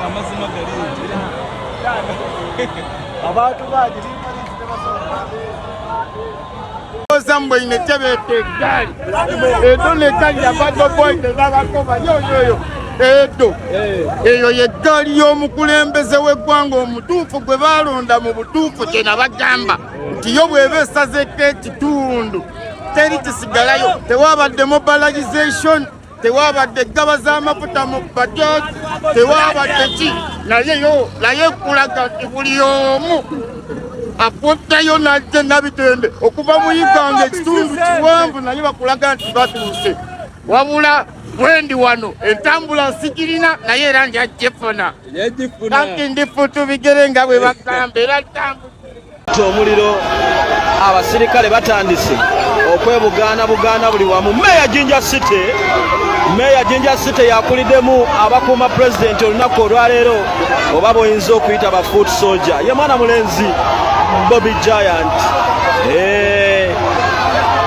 amazima gali abantu bagira Sambo inetebete gali edo le gali abado boy de babakoba yo edo eyo ye gali y'omukulembeze w'eggwanga omutuufu gwe balonda mu butuufu kye nabagamba nti yo bw'eba esazeeko ekitundu teri kisigalayo tewabadde mobilization tewabadde eggaba z'amafuta mu bajaji tewabadde ki naye kulaga nti buli omu apuntayo najje nabitende okuva mu Uganda ekitundu kiwanvu naye bakulaga nti batuuse wabula bwendi wano entambula sigirina naye era njagifuna kati ndifutu bigere nga bwe bagamba era omuliro abasirikale batandise okwebugaana buli wamu. Meya Jinja City yakuliddemu abakuuma pulezidenti olunaku olwaleero oba boyinza okuyita ba foot soldier ye mwana mulenzi Bobby Giant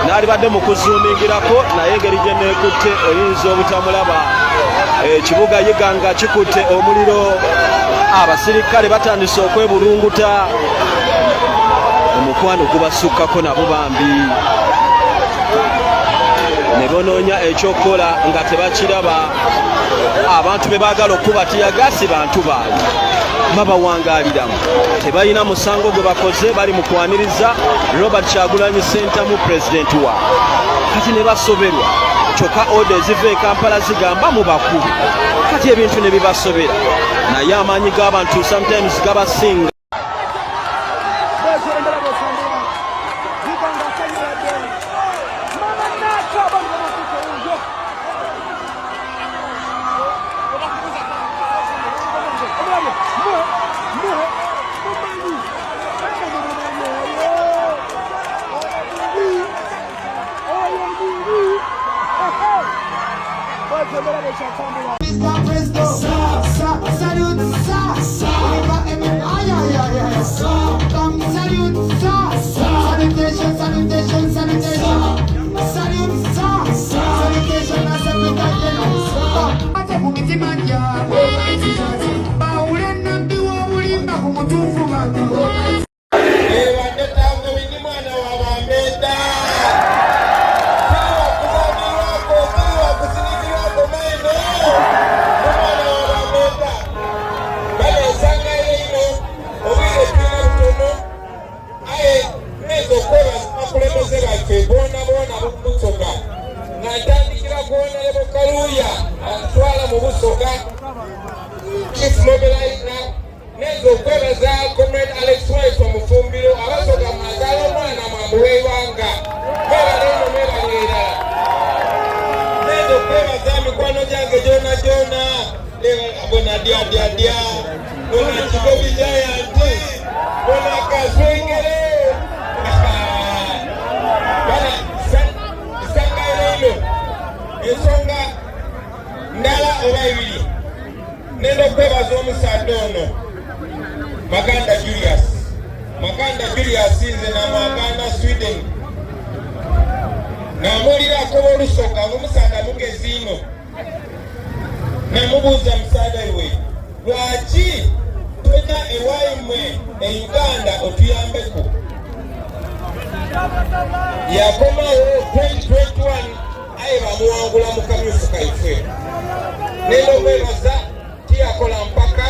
n'alibadde mu kuzuumingirako naye engeri gye neekutte oyinza obutamulaba. Ekibuga Yiganga kikutte omuliro abasirikale batandise okwebulunguta omukwano gubasukkako nabo bambi ne bonoonya ekyokukola nga tebakiraba. Abantu be baagala okuba tiyagasi bantu baali babawangaaliramu tebalina musango gwe bakoze bali mu kwaniriza Robert Kyagulanyi Ssentamu pulezidenti wa kati ne basoberwa kyokka oda eziva e Kampala zigamba mu bakulu kati ebintu ne bibasobera naye amaanyi g'abantu sometimes gabasinga. ensonga ndala oba ebiri nenda okwebaza omusadde ono Maganda Julius nze namwagana Sweden namuulirako olusoka ng'omusaada mugezi ino namubuuza musaada we lwaki twena ewaimwe e Uganda otuyambeko yakomawo 2021 aye bamuwangula mu kamyufu kaife nenda okwebaza tiyakola mpaka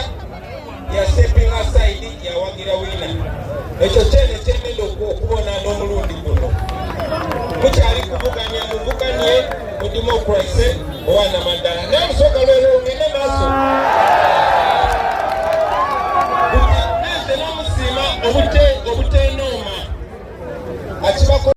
yasepinga saidi yawagira wina ekyo kyene kyendenda okubona n'omulundi guno mukyali kuvuganya muvuganye mu democracy owana mandala naye musooka lwero ngende maaso nze n'omusiima obutenooma akibako